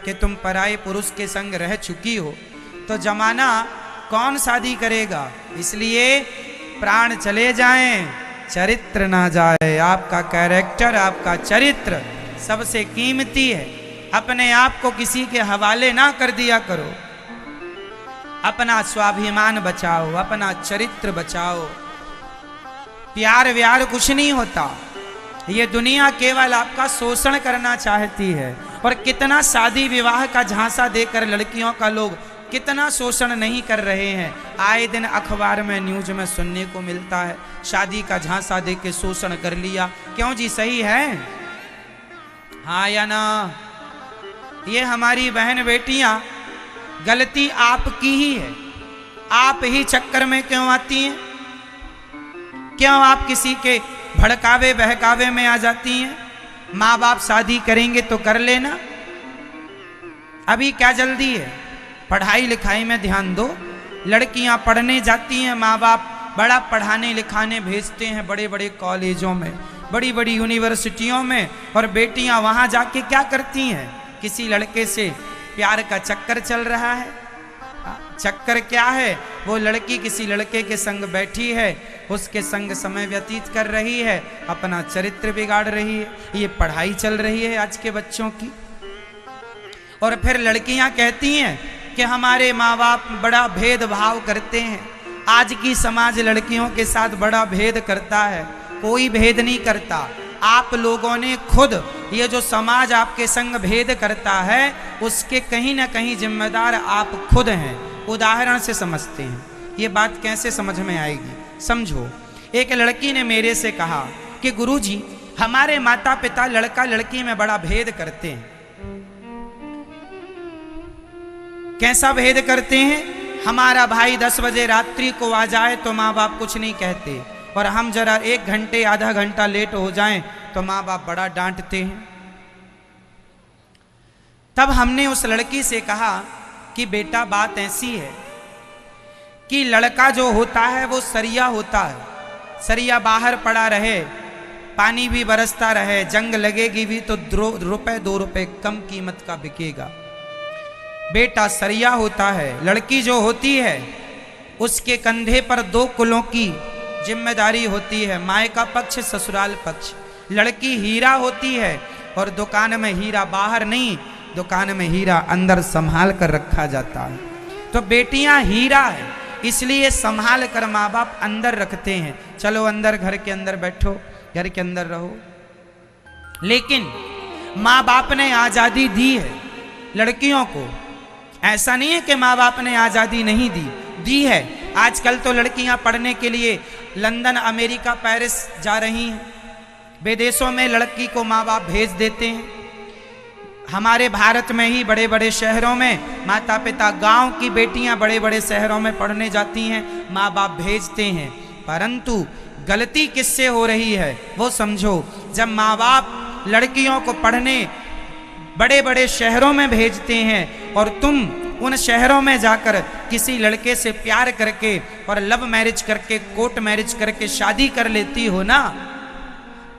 कि तुम पराये पुरुष के संग रह चुकी हो तो जमाना कौन शादी करेगा। इसलिए प्राण चले जाएं, चरित्र ना जाए। आपका कैरेक्टर, आपका चरित्र सबसे कीमती है। अपने आप को किसी के हवाले ना कर दिया करो। अपना स्वाभिमान बचाओ, अपना चरित्र बचाओ। प्यार व्यार कुछ नहीं होता। ये दुनिया केवल आपका शोषण करना चाहती है। और कितना शादी विवाह का झांसा देकर लड़कियों का लोग कितना शोषण नहीं कर रहे हैं। आए दिन अखबार में न्यूज में सुनने को मिलता है, शादी का झांसा दे के शोषण कर लिया। क्यों जी, सही है? हाँ या ना? ये हमारी बहन बेटियां, गलती आपकी ही है। आप ही चक्कर में क्यों आती हैं? क्यों आप किसी के भड़कावे बहकावे में आ जाती हैं? माँ बाप शादी करेंगे तो कर लेना, अभी क्या जल्दी है? पढ़ाई लिखाई में ध्यान दो। लड़कियां पढ़ने जाती हैं, माँ बाप बड़ा पढ़ाने लिखाने भेजते हैं बड़े बड़े कॉलेजों में, बड़ी बड़ी यूनिवर्सिटियों में, और बेटियां वहां जाके क्या करती हैं? किसी लड़के से प्यार का चक्कर चल रहा है। चक्कर क्या है? वो लड़की किसी लड़के के संग बैठी है, उसके संग समय व्यतीत कर रही है, अपना चरित्र बिगाड़ रही है। ये पढ़ाई चल रही है आज के बच्चों की। और फिर लड़कियां कहती हैं कि हमारे माँ बाप बड़ा भेदभाव करते हैं। आज की समाज लड़कियों के साथ बड़ा भेद करता है। कोई भेद नहीं करता। आप लोगों ने खुद, ये जो समाज आपके संग भेद करता है, उसके कहीं ना कहीं जिम्मेदार आप खुद हैं। उदाहरण से समझते हैं। ये बात कैसे समझ में आएगी, समझो। एक लड़की ने मेरे से कहा कि गुरुजी, हमारे माता पिता लड़का लड़की में बड़ा भेद करते हैं। कैसा भेद करते हैं? हमारा भाई 10 बजे रात्रि को आ जाए तो माँ बाप कुछ नहीं कहते, और हम जरा 1 घंटे आधा घंटा लेट हो जाएं तो माँ बाप बड़ा डांटते हैं। तब हमने उस लड़की से कहा कि बेटा, बात ऐसी है कि लड़का जो होता है वो सरिया होता है। सरिया बाहर पड़ा रहे, पानी भी बरसता रहे, जंग लगेगी भी तो 2 रुपए कम कीमत का बिकेगा। बेटा सरिया होता है। लड़की जो होती है उसके कंधे पर 2 कुलों की जिम्मेदारी होती है, मायका पक्ष ससुराल पक्ष। लड़की हीरा होती है, और दुकान में हीरा बाहर नहीं, दुकान में हीरा अंदर संभाल कर रखा जाता है। तो बेटियां हीरा है, इसलिए संभाल कर माँ बाप अंदर रखते हैं। चलो अंदर, घर के अंदर बैठो, घर के अंदर रहो। लेकिन माँ बाप ने आजादी दी है लड़कियों को। ऐसा नहीं है कि माँ बाप ने आजादी नहीं दी है। आजकल तो लड़कियां पढ़ने के लिए लंदन, अमेरिका, पेरिस जा रही हैं। विदेशों में लड़की को माँ बाप भेज देते हैं। हमारे भारत में ही बड़े बड़े शहरों में माता पिता गांव की बेटियां बड़े बड़े शहरों में पढ़ने जाती हैं, माँ बाप भेजते हैं। परंतु गलती किससे हो रही है वो समझो। जब माँ बाप लड़कियों को पढ़ने बड़े बड़े शहरों में भेजते हैं और तुम उन शहरों में जाकर किसी लड़के से प्यार करके और लव मैरिज करके, कोर्ट मैरिज करके शादी कर लेती हो ना,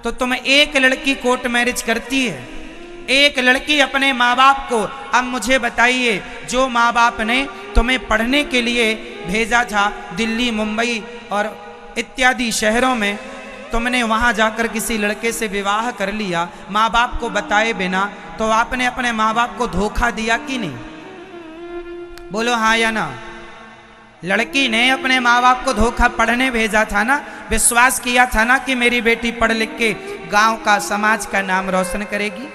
तो तुम एक लड़की कोर्ट मैरिज करती है, एक लड़की अपने माँ बाप को। अब मुझे बताइए, जो माँ बाप ने तुम्हें पढ़ने के लिए भेजा था दिल्ली, मुंबई और इत्यादि शहरों में, तुमने वहां जाकर किसी लड़के से विवाह कर लिया माँ बाप को बताए बिना, तो आपने अपने माँ बाप को धोखा दिया कि नहीं? बोलो हाँ या ना। लड़की ने अपने माँ बाप को धोखा, पढ़ने भेजा था ना, विश्वास किया था ना कि मेरी बेटी पढ़ लिख के गांव का, समाज का नाम रोशन करेगी।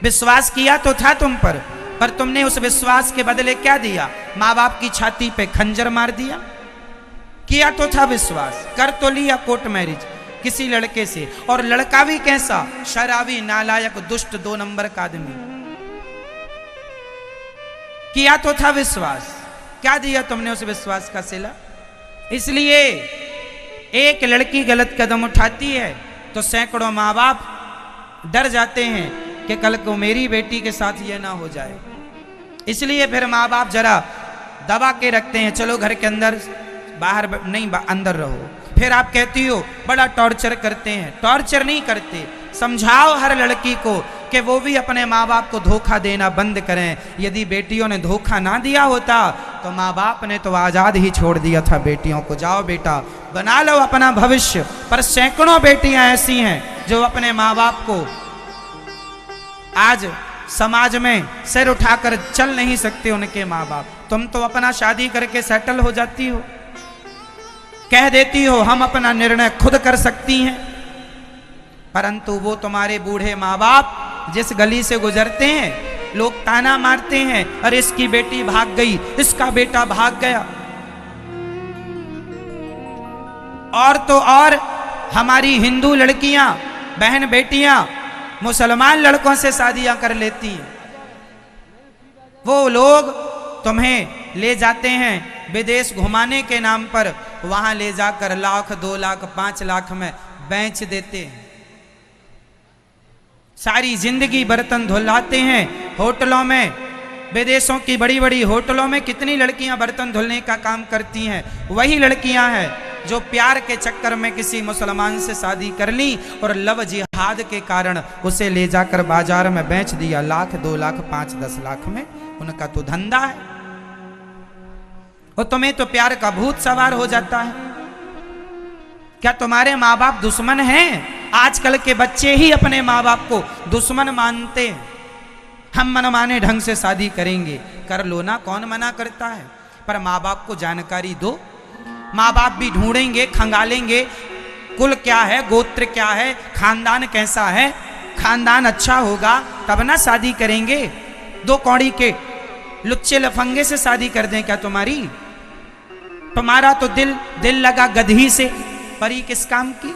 विश्वास किया तो था तुम पर तुमने उस विश्वास के बदले क्या दिया? माँ बाप की छाती पे खंजर मार दिया। किया तो था विश्वास, कर तो लिया कोर्ट मैरिज किसी लड़के से, और लड़का भी कैसा? शराबी, नालायक, दुष्ट, 2 नंबर का आदमी। किया तो था विश्वास, क्या दिया तुमने उस विश्वास का सिला? इसलिए एक लड़की गलत कदम उठाती है तो सैकड़ों माँ बाप डर जाते हैं कि कल को मेरी बेटी के साथ ये ना हो जाए। इसलिए फिर माँ बाप जरा दबा के रखते हैं, चलो घर के अंदर, बाहर नहीं, अंदर रहो। फिर आप कहती हो बड़ा टॉर्चर करते हैं। टॉर्चर नहीं करते, समझाओ हर लड़की को कि वो भी अपने माँ बाप को धोखा देना बंद करें। यदि बेटियों ने धोखा ना दिया होता तो माँ बाप ने तो आज़ाद ही छोड़ दिया था बेटियों को, जाओ बेटा बना लो अपना भविष्य। पर सैकड़ों बेटियां ऐसी हैं जो अपने माँ बाप को आज समाज में सिर उठाकर चल नहीं सकते उनके माँ बाप। तुम तो अपना शादी करके सेटल हो जाती हो, कह देती हो हम अपना निर्णय खुद कर सकती हैं, परंतु वो तुम्हारे बूढ़े माँ बाप जिस गली से गुजरते हैं लोग ताना मारते हैं, अरे इसकी बेटी भाग गई, इसका बेटा भाग गया। और तो और हमारी हिंदू लड़कियां बहन बेटियां मुसलमान लड़कों से शादियां कर लेती हैं। वो लोग तुम्हें ले जाते हैं विदेश घुमाने के नाम पर, वहां ले जाकर लाख 2 लाख 5 लाख में बेच देते हैं। सारी जिंदगी बर्तन धुलाते हैं होटलों में, विदेशों की बड़ी बड़ी होटलों में कितनी लड़कियां बर्तन धुलने का काम करती हैं। वही लड़कियां हैं जो प्यार के चक्कर में किसी मुसलमान से शादी कर ली और लव जिहाद के कारण उसे ले जाकर बाजार में बेच दिया, लाख 2 लाख 5-10 लाख में। उनका तो धंधा है। और तुम्हें तो प्यार का भूत सवार हो जाता है। क्या तुम्हारे माँ बाप दुश्मन हैं? आजकल के बच्चे ही अपने माँ बाप को दुश्मन मानते हैं। हम मनमाने ढंग से शादी करेंगे, कर लो ना, कौन मना करता है। पर माँ बाप को जानकारी दो। माँ बाप भी ढूंढेंगे, खंगालेंगे, कुल क्या है, गोत्र क्या है, खानदान कैसा है। खानदान अच्छा होगा तब ना शादी करेंगे। 2 कौड़ी के लुच्चे लफंगे से शादी कर दें क्या तुम्हारी? तुम्हारा तो दिल लगा गधी से, परी किस काम की।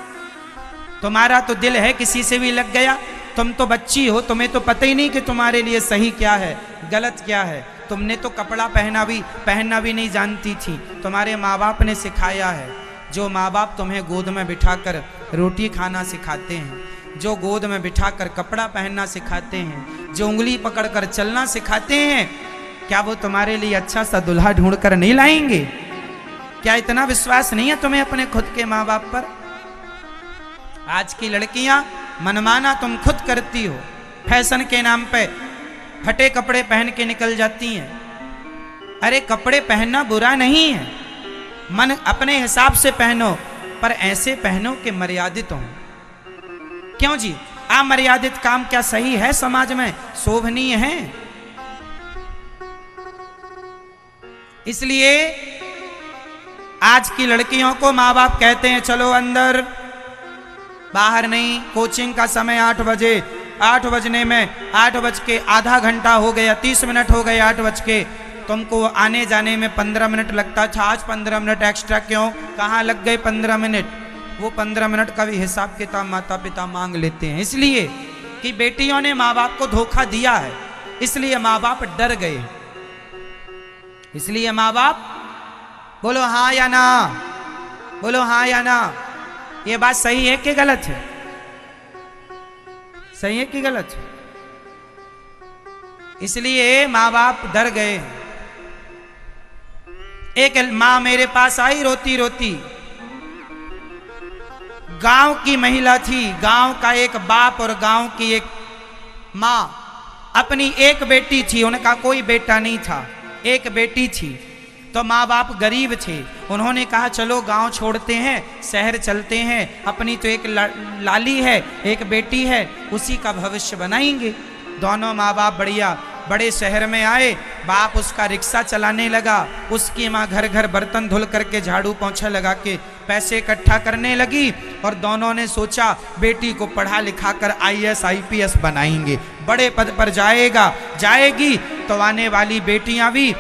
तुम्हारा तो दिल है किसी से भी लग गया। तुम तो बच्ची हो, तुम्हें तो पता ही नहीं कि तुम्हारे लिए सही क्या है गलत क्या है। तुमने तो कपड़ा पहनना भी नहीं जानती थी, तुम्हारे माँ बाप ने सिखाया है। जो माँ बाप तुम्हें गोद में बिठाकर रोटी खाना सिखाते हैं, जो गोद में बिठाकर कपड़ा पहनना सिखाते हैं, जो उंगली पकड़कर चलना सिखाते हैं, क्या वो तुम्हारे लिए अच्छा सा दुल्हा ढूंढ कर नहीं लाएंगे? क्या इतना विश्वास नहीं है तुम्हें अपने खुद के माँ बाप पर? आज की लड़कियां मनमाना तुम खुद करती हो। फैशन के नाम पे फटे कपड़े पहन के निकल जाती हैं। अरे कपड़े पहनना बुरा नहीं है, मन अपने हिसाब से पहनो, पर ऐसे पहनो कि मर्यादित हो। क्यों जी, अमर्यादित काम क्या सही है? समाज में शोभनीय है? इसलिए आज की लड़कियों को माँ बाप कहते हैं चलो अंदर, बाहर नहीं। कोचिंग का समय 8 बजे, 8 बजने में 8 बज के आधा घंटा हो गया, 30 मिनट हो गए 8 बज के। तुमको आने जाने में 15 मिनट लगता था, आज 15 मिनट एक्स्ट्रा क्यों? कहाँ लग गए 15 मिनट? वो 15 मिनट का भी हिसाब किताब माता पिता मांग लेते हैं, इसलिए कि बेटियों ने माँ बाप को धोखा दिया है। इसलिए माँ बाप डर गए। इसलिए माँ बाप, बोलो हाँ या ना, बोलो हाँ या ना। ये बात सही है कि गलत है? सही है कि गलत है? इसलिए माँ बाप डर गए। एक माँ मेरे पास आई रोती रोती, गांव की महिला थी, गांव का एक बाप और गांव की एक माँ, अपनी एक बेटी थी, उनका कोई बेटा नहीं था, एक बेटी थी। तो माँ बाप गरीब थे, उन्होंने कहा चलो गांव छोड़ते हैं, शहर चलते हैं, अपनी तो एक लाली है, एक बेटी है, उसी का भविष्य बनाएंगे। दोनों माँ बाप बढ़िया बड़े शहर में आए। बाप उसका रिक्शा चलाने लगा, उसकी माँ घर घर बर्तन धुल करके झाड़ू पोंछा लगा के पैसे इकट्ठा करने लगी। और दोनों ने सोचा बेटी को पढ़ा लिखा कर IAS IPS बनाएंगे, बड़े पद पर जाएगी तो आने वाली बेटियां भी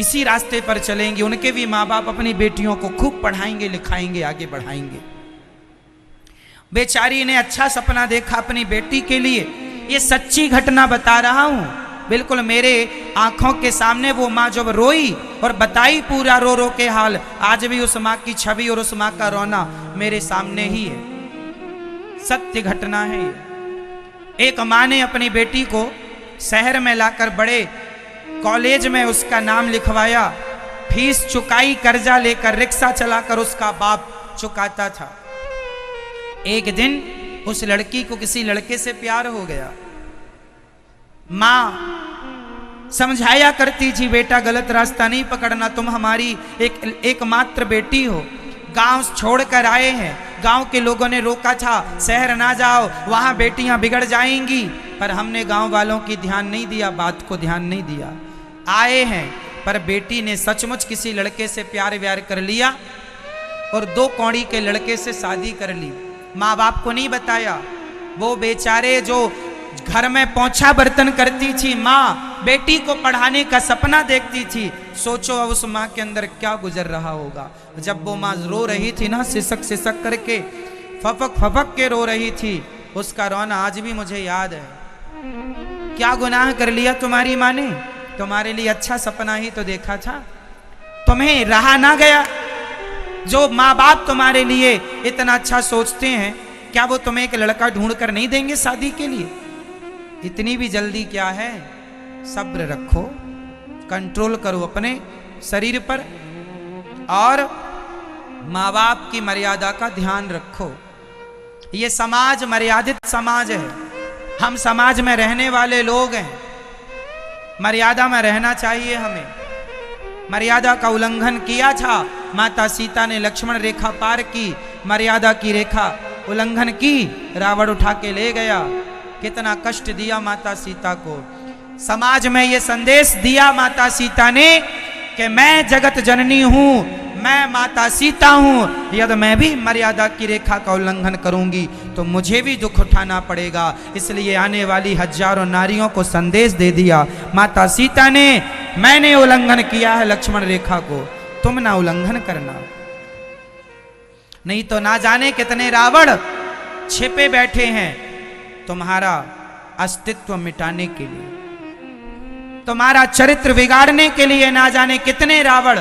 इसी रास्ते पर चलेंगी। उनके भी माँ बाप अपनी बेटियों को खूब पढ़ाएंगे लिखाएंगे, आगे बढ़ाएंगे। बेचारी ने अच्छा सपना देखा अपनी बेटी के लिए। ये सच्ची घटना बता रहा हूं, बिल्कुल मेरे आंखों के सामने वो माँ जब रोई और बताई पूरा रो रो के हाल, आज भी उस माँ की छवि और उस माँ का रोना मेरे सामने ही है। सत्य घटना है ये। एक माँ ने अपनी बेटी को शहर में लाकर बड़े कॉलेज में उसका नाम लिखवाया, फीस चुकाई, कर्जा लेकर रिक्शा चलाकर उसका बाप चुकाता था। एक दिन उस लड़की को किसी लड़के से प्यार हो गया, माँ समझाया करती थी, बेटा गलत रास्ता नहीं पकड़ना, तुम हमारी एकमात्र बेटी हो, गांव छोड़कर आए हैं, गांव के लोगों ने रोका था शहर ना जाओ, वहां बेटियां बिगड़ जाएंगी, पर हमने गांव वालों की ध्यान नहीं दिया, बात को ध्यान नहीं दिया। आए हैं, पर बेटी ने सचमुच किसी लड़के से प्यार व्यार कर लिया और 2 कौड़ी के लड़के से शादी कर ली। माँ बाप को नहीं बताया। वो बेचारे जो घर में पोंछा बर्तन करती थी, माँ बेटी को पढ़ाने का सपना देखती थी, सोचो अब उस माँ के अंदर क्या गुजर रहा होगा। जब वो माँ रो रही थी ना, सिसक सिसक करके, फपक फपक के रो रही थी, उसका रोना आज भी मुझे याद है। क्या गुनाह कर लिया तुम्हारी माँ ने? तुम्हारे लिए अच्छा सपना ही तो देखा था, तुम्हें रहा ना गया। जो माँ बाप तुम्हारे लिए इतना अच्छा सोचते हैं, क्या वो तुम्हें एक लड़का ढूंढ कर नहीं देंगे शादी के लिए? इतनी भी जल्दी क्या है? सब्र रखो, कंट्रोल करो अपने शरीर पर, और माँ बाप की मर्यादा का ध्यान रखो। ये समाज मर्यादित समाज है, हम समाज में रहने वाले लोग हैं, मर्यादा में रहना चाहिए हमें। मर्यादा का उल्लंघन किया था, माता सीता ने लक्ष्मण रेखा पार की, मर्यादा की रेखा उल्लंघन की, रावण उठा के ले गया। कितना कष्ट दिया माता सीता को। समाज में ये संदेश दिया माता सीता ने कि मैं जगत जननी हूं, मैं माता सीता हूं, यदि मैं भी मर्यादा की रेखा का उल्लंघन करूंगी तो मुझे भी दुख उठाना पड़ेगा। इसलिए आने वाली हजारों नारियों को संदेश दे दिया माता सीता ने, मैंने उल्लंघन किया है लक्ष्मण रेखा को, तुम ना उल्लंघन करना, नहीं तो ना जाने कितने रावण छिपे बैठे हैं तुम्हारा अस्तित्व मिटाने के लिए, तुम्हारा चरित्र बिगाड़ने के लिए। ना जाने कितने रावण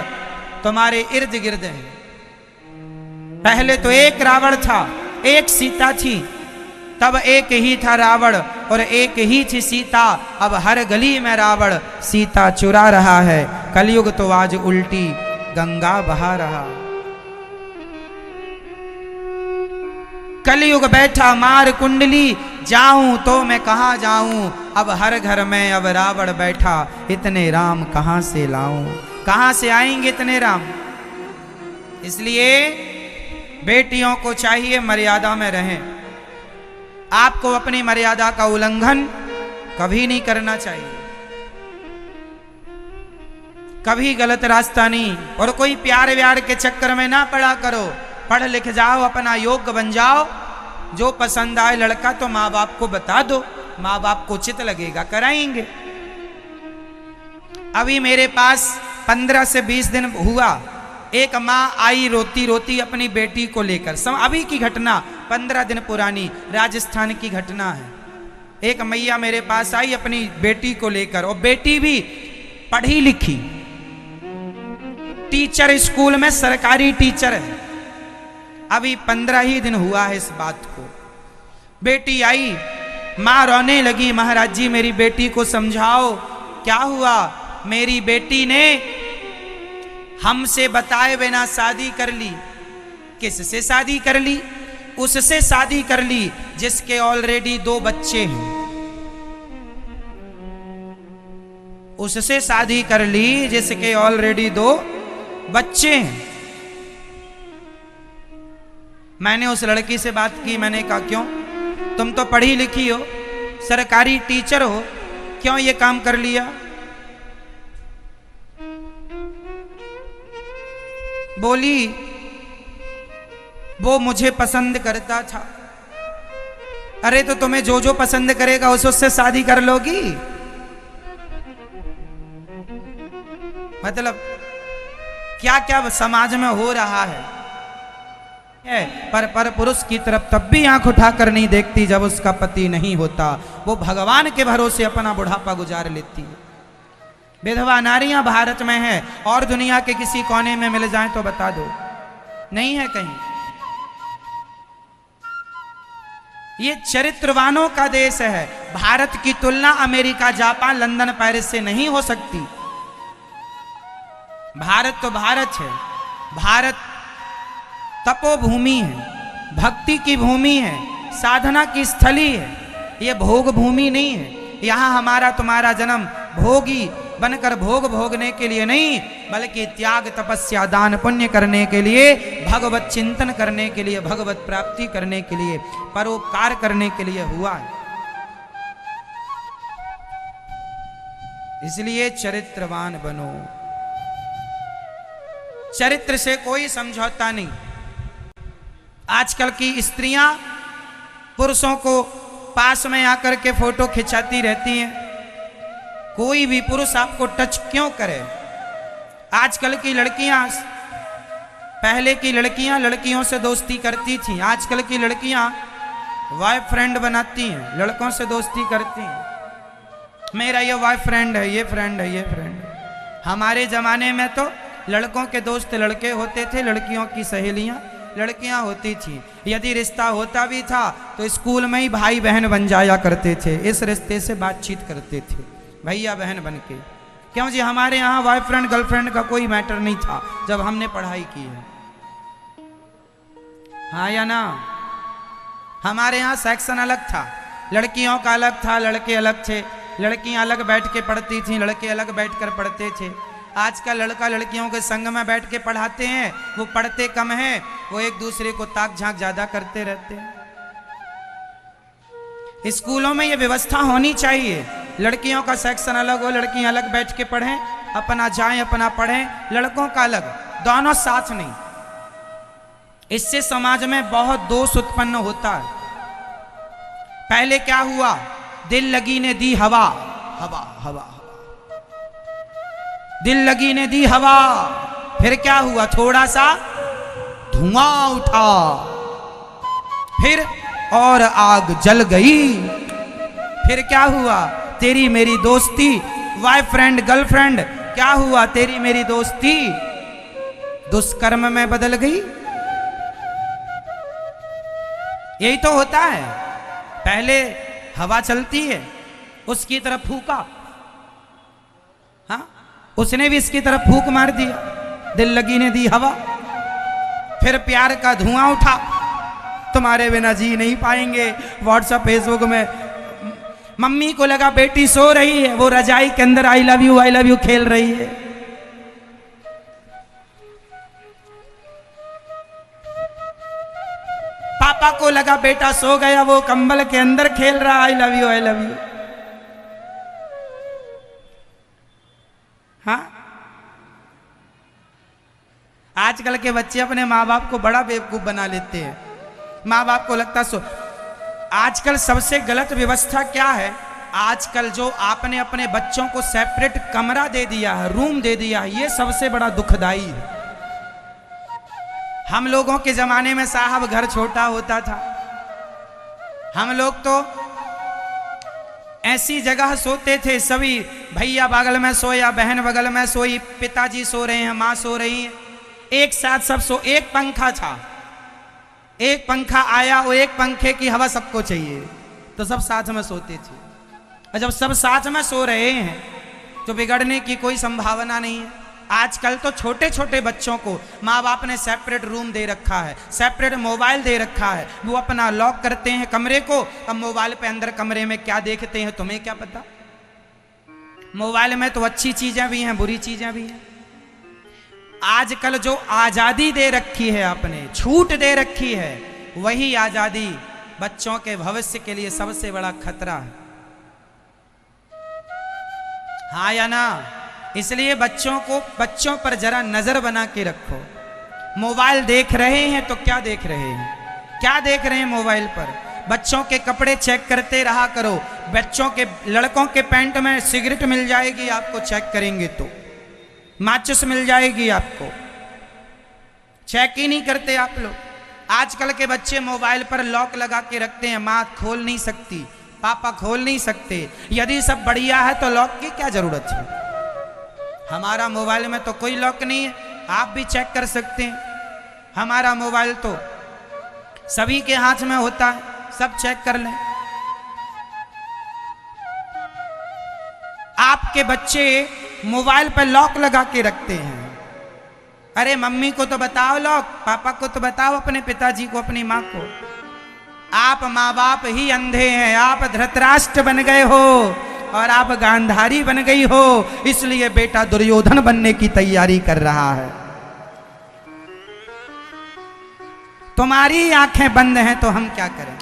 तुम्हारे इर्द गिर्द हैं। पहले तो एक रावण था, एक सीता थी, तब एक ही था रावण और एक ही थी सीता। अब हर गली में रावण सीता चुरा रहा है। कलयुग तो आज उल्टी गंगा बहा रहा। कलयुग बैठा मार कुंडली, जाऊं तो मैं कहां जाऊं। अब हर घर में अब रावण बैठा, इतने राम कहां से लाऊं। कहां से आएंगे इतने राम? इसलिए बेटियों को चाहिए मर्यादा में रहें। आपको अपनी मर्यादा का उल्लंघन कभी नहीं करना चाहिए, कभी गलत रास्ता नहीं। और कोई प्यार व्यार के चक्कर में ना पड़ा करो। पढ़ लिख जाओ, अपना योग्य बन जाओ, जो पसंद आए लड़का तो माँ बाप को बता दो, माँ बाप को उचित लगेगा कराएंगे। अभी मेरे पास 15 से 20 दिन हुआ, एक माँ आई रोती रोती अपनी बेटी को लेकर, अभी की घटना 15 दिन पुरानी राजस्थान की घटना है। एक मैया मेरे पास आई अपनी बेटी को लेकर, और बेटी भी पढ़ी लिखी, टीचर, स्कूल में सरकारी टीचर है। अभी 15 ही दिन हुआ है इस बात को। बेटी आई, माँ रोने लगी, महाराज जी मेरी बेटी को समझाओ। क्या हुआ? मेरी बेटी ने हमसे बताए बिना शादी कर ली। किससे शादी कर ली? उससे शादी कर ली जिसके ऑलरेडी 2 बच्चे हैं। उससे शादी कर ली जिसके ऑलरेडी 2 बच्चे हैं। मैंने उस लड़की से बात की, मैंने कहा क्यों? तुम तो पढ़ी लिखी हो, सरकारी टीचर हो, क्यों ये काम कर लिया? बोली वो मुझे पसंद करता था। अरे तो तुम्हें जो जो पसंद करेगा उससे शादी कर लोगी? मतलब क्या क्या समाज में हो रहा है। पर पुरुष की तरफ तब भी आंख उठाकर नहीं देखती जब उसका पति नहीं होता। वो भगवान के भरोसे अपना बुढ़ापा गुजार लेती है। विधवा नारियां भारत में है, और दुनिया के किसी कोने में मिल जाए तो बता दो, नहीं है कहीं। ये चरित्रवानों का देश है। भारत की तुलना अमेरिका, जापान, लंदन, पेरिस से नहीं हो सकती। भारत तो भारत है। भारत तपोभूमि है, भक्ति की भूमि है, साधना की स्थली है। ये भोग भूमि नहीं है। यहाँ हमारा तुम्हारा जन्म भोगी बनकर भोग भोगने के लिए नहीं, बल्कि त्याग तपस्या दान पुण्य करने के लिए, भगवत चिंतन करने के लिए, भगवत प्राप्ति करने के लिए, परोपकार करने के लिए हुआ है। इसलिए चरित्रवान बनो। चरित्र से कोई समझौता नहीं। आजकल की स्त्रियां पुरुषों को पास में आकर के फोटो खिंचाती रहती हैं। कोई भी पुरुष आपको टच क्यों करे? आजकल की लड़कियां, पहले की लड़कियां लड़कियों से दोस्ती करती थी, आजकल की लड़कियां बॉयफ्रेंड बनाती हैं, लड़कों से दोस्ती करती हैं। मेरा ये बॉयफ्रेंड है, ये फ्रेंड है, ये फ्रेंड है। हमारे जमाने में तो लड़कों के दोस्त लड़के होते थे, लड़कियों की सहेलियां लड़कियां होती थी। यदि रिश्ता होता भी था तो स्कूल में ही भाई बहन बन जाया करते थे, इस रिश्ते से बातचीत करते थे भैया बहन बन के। क्यों जी? हमारे यहाँ बॉयफ्रेंड गर्लफ्रेंड का कोई मैटर नहीं था जब हमने पढ़ाई की है। हाँ या ना? हमारे यहाँ सेक्शन अलग था, लड़कियों का अलग था, लड़के अलग थे। लड़कियां अलग बैठ के पढ़ती थीं, लड़के अलग बैठकर पढ़ते थे। आज का लड़का लड़कियों के संग में बैठ के पढ़ाते हैं, वो पढ़ते कम हैं, वो एक दूसरे को ताक झांक ज्यादा करते रहते हैं। स्कूलों में ये व्यवस्था होनी चाहिए, लड़कियों का सेक्शन अलग हो, लड़कियां अलग बैठ के पढ़ें, अपना जाएं अपना पढ़ें, लड़कों का अलग, दोनों साथ नहीं। इससे समाज में बहुत दोष उत्पन्न होता है। पहले क्या हुआ? दिल लगी ने दी हवा, हवा हवा, दिल लगी ने दी हवा, फिर क्या हुआ? थोड़ा सा धुआं उठा, फिर और आग जल गई। फिर क्या हुआ? तेरी मेरी दोस्ती, बॉयफ्रेंड गर्लफ्रेंड, क्या हुआ? तेरी मेरी दोस्ती दुष्कर्म में बदल गई। यही तो होता है। पहले हवा चलती है, उसकी तरफ फूका, हाँ, उसने भी इसकी तरफ फूक मार दिया, दिल लगी ने दी हवा। फिर प्यार का धुआं उठा, तुम्हारे बिना जी नहीं पाएंगे। व्हाट्सएप फेसबुक में मम्मी को लगा बेटी सो रही है, वो रजाई के अंदर आई लव यू खेल रही है। पापा को लगा बेटा सो गया, वो कंबल के अंदर खेल रहा आई लव यू। हाँ, आजकल के बच्चे अपने माँ बाप को बड़ा बेवकूफ बना लेते हैं। माँ बाप को लगता सो। आजकल सबसे गलत व्यवस्था क्या है? आजकल जो आपने अपने बच्चों को सेपरेट कमरा दे दिया है, रूम दे दिया है, ये सबसे बड़ा दुखदाई है। हम लोगों के जमाने में साहब घर छोटा होता था, हम लोग तो ऐसी जगह सोते थे, सभी भैया बगल में सोया, बहन बगल में सोई, पिताजी सो रहे हैं, माँ सो रही है, एक साथ सब सो। एक पंखा था, एक पंखा आया, वो एक पंखे की हवा सबको चाहिए, तो सब साथ में सोते थे। और जब सब साथ में सो रहे हैं तो बिगड़ने की कोई संभावना नहीं है। आजकल तो छोटे छोटे बच्चों को माँ बाप ने सेपरेट रूम दे रखा है, सेपरेट मोबाइल दे रखा है, वो अपना लॉक करते हैं कमरे को। अब मोबाइल पे अंदर कमरे में क्या देखते हैं तुम्हें क्या पता? मोबाइल में तो अच्छी चीजें भी हैं, बुरी चीजें भी हैं। आजकल जो आजादी दे रखी है, आपने छूट दे रखी है, वही आजादी बच्चों के भविष्य के लिए सबसे बड़ा खतरा है। हाँ या ना? इसलिए बच्चों पर जरा नजर बना के रखो। मोबाइल देख रहे हैं तो क्या देख रहे हैं, क्या देख रहे हैं मोबाइल पर? बच्चों के कपड़े चेक करते रहा करो। बच्चों के, लड़कों के पैंट में सिगरेट मिल जाएगी आपको, चेक करेंगे तो माचिस मिल जाएगी आपको, चेक ही नहीं करते आप लोग। आजकल के बच्चे मोबाइल पर लॉक लगा के रखते हैं, माँ खोल नहीं सकती, पापा खोल नहीं सकते। यदि सब बढ़िया है तो लॉक की क्या जरूरत है? हमारा मोबाइल में तो कोई लॉक नहीं है, आप भी चेक कर सकते हैं। हमारा मोबाइल तो सभी के हाथ में होता है, सब चेक कर लें। आपके बच्चे मोबाइल पर लॉक लगा के रखते हैं। अरे मम्मी को तो बताओ लॉक, पापा को तो बताओ, अपने पिताजी को, अपनी माँ को। आप माँ बाप ही अंधे हैं, आप धृतराष्ट्र बन गए हो। और आप गांधारी बन गई हो, इसलिए बेटा दुर्योधन बनने की तैयारी कर रहा है। तुम्हारी आंखें बंद हैं तो हम क्या करें?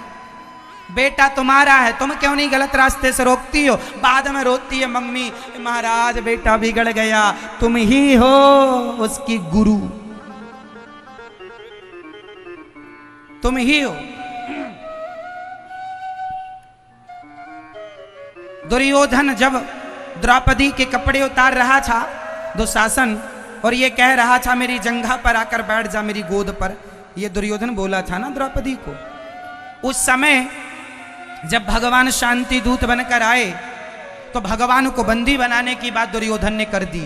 बेटा तुम्हारा है, तुम क्यों नहीं गलत रास्ते से रोकती हो? बाद में रोती है मम्मी, महाराज बेटा बिगड़ गया। तुम ही हो उसकी गुरु, तुम ही हो। दुर्योधन जब द्रौपदी के कपड़े उतार रहा था दुशासन, और ये कह रहा था मेरी जंघा पर आकर बैठ जा, मेरी गोद पर, ये दुर्योधन बोला था ना द्रौपदी को। उस समय जब भगवान शांति दूत बनकर आए तो भगवान को बंदी बनाने की बात दुर्योधन ने कर दी।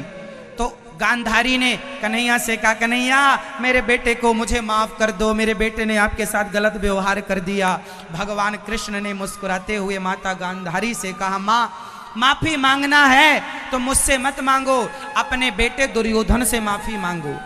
तो गांधारी ने कन्हैया से कहा, कन्हैया मेरे बेटे को मुझे माफ कर दो, मेरे बेटे ने आपके साथ गलत व्यवहार कर दिया। भगवान कृष्ण ने मुस्कुराते हुए माता गांधारी से कहा, माँ माफी मांगना है तो मुझसे मत मांगो, अपने बेटे दुर्योधन से माफी मांगो।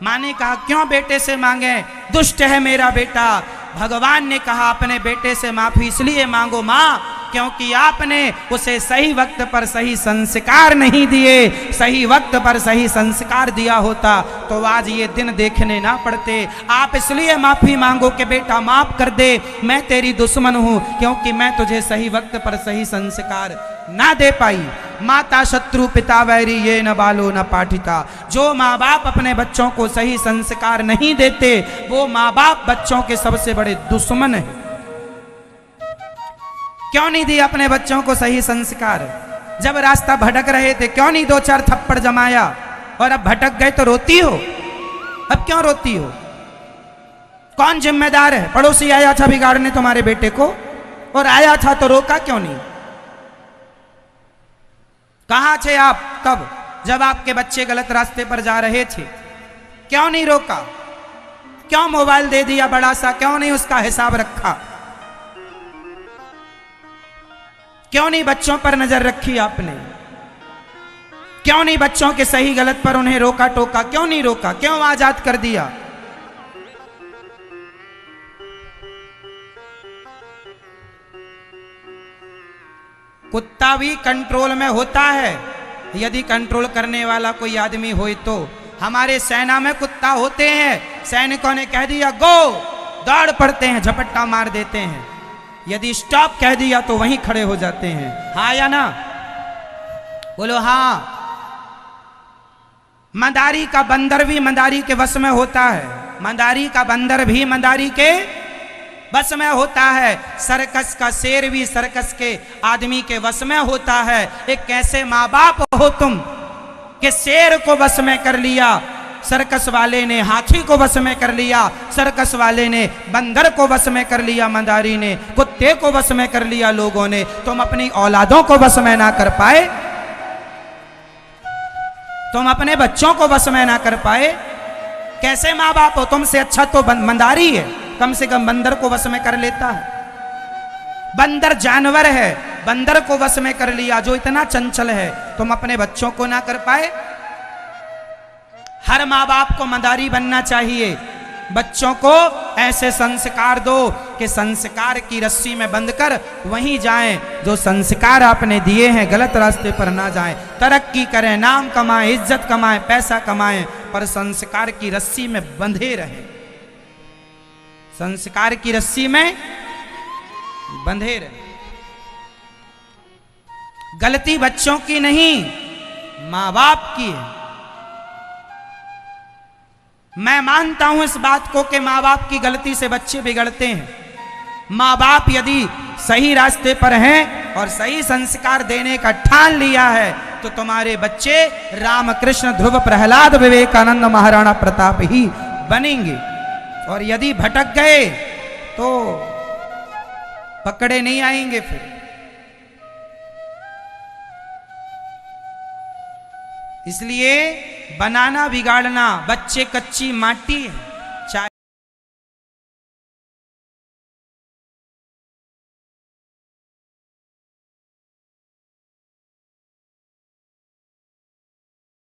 माँ ने कहा, क्यों बेटे से मांगे, दुष्ट है मेरा बेटा। भगवान ने कहा, अपने बेटे से माफी इसलिए मांगो माँ क्योंकि आपने उसे सही वक्त पर सही संस्कार नहीं दिए। सही वक्त पर सही संस्कार दिया होता तो आज ये दिन देखने ना पड़ते। आप इसलिए माफी मांगो कि बेटा माफ कर दे, मैं तेरी दुश्मन हूं क्योंकि मैं तुझे सही वक्त पर सही संस्कार ना दे पाई। माता शत्रु पिता वैरी ये न बालो न पाठिता। जो माँ बाप अपने बच्चों को सही संस्कार नहीं देते वो माँ बाप बच्चों के सबसे बड़े दुश्मन हैं। क्यों नहीं दिया अपने बच्चों को सही संस्कार? जब रास्ता भटक रहे थे क्यों नहीं दो चार थप्पड़ जमाया? और अब भटक गए तो रोती हो? अब क्यों रोती हो? कौन जिम्मेदार है? पड़ोसी आया था बिगाड़ने तुम्हारे बेटे को, और आया था तो रोका क्यों नहीं? कहां थे आप तब जब आपके बच्चे गलत रास्ते पर जा रहे थे? क्यों नहीं रोका? क्यों मोबाइल दे दिया बड़ा सा? क्यों नहीं उसका हिसाब रखा? क्यों नहीं बच्चों पर नजर रखी आपने? क्यों नहीं बच्चों के सही गलत पर उन्हें रोका टोका? क्यों नहीं रोका? क्यों आजाद कर दिया? कुत्ता भी कंट्रोल में होता है यदि कंट्रोल करने वाला कोई आदमी हो। तो हमारे सेना में कुत्ता होते हैं, सैनिकों ने कह दिया गो, दौड़ पड़ते हैं, झपट्टा मार देते हैं। यदि स्टॉप कह दिया तो वहीं खड़े हो जाते हैं। हाँ या ना? बोलो हाँ। मदारी का बंदर भी मदारी के वश में होता है, मदारी का बंदर भी मदारी के वश में होता है। सर्कस का शेर भी सर्कस के आदमी के वश में होता है। एक कैसे माँ बाप हो तुम कि शेर को वश में कर लिया, सर्कस वाले ने हाथी को वश में कर लिया, सर्कस वाले ने बंदर को वश में कर लिया, मदारी ने कुत्ते को वश में कर लिया लोगों ने। तुम अपनी औलादों को वश में ना कर पाए, तुम अपने बच्चों को वश में ना कर पाए, कैसे माँ बाप हो? तुमसे अच्छा तो मदारी है, कम से कम बंदर को वश में कर लेता है। बंदर जानवर है, बंदर को वश में कर लिया जो इतना चंचल है, तुम अपने बच्चों को ना कर पाए। हर माँ बाप को मदारी बनना चाहिए। बच्चों को ऐसे संस्कार दो कि संस्कार की रस्सी में बंधकर वहीं जाएं, जो संस्कार आपने दिए हैं गलत रास्ते पर ना जाएं। तरक्की करें, नाम कमाएं, इज्जत कमाएं, पैसा कमाएं, पर संस्कार की रस्सी में बंधे रहें, संस्कार की रस्सी में बंधे रहें। गलती बच्चों की नहीं, माँ बाप की है। मैं मानता हूं इस बात को कि माँ बाप की गलती से बच्चे बिगड़ते हैं। माँ बाप यदि सही रास्ते पर हैं और सही संस्कार देने का ठान लिया है तो तुम्हारे बच्चे रामकृष्ण, ध्रुव, प्रहलाद, विवेकानंद, महाराणा प्रताप ही बनेंगे। और यदि भटक गए तो पकड़े नहीं आएंगे। फिर इसलिए बनाना बिगाड़ना, बच्चे कच्ची माटी है।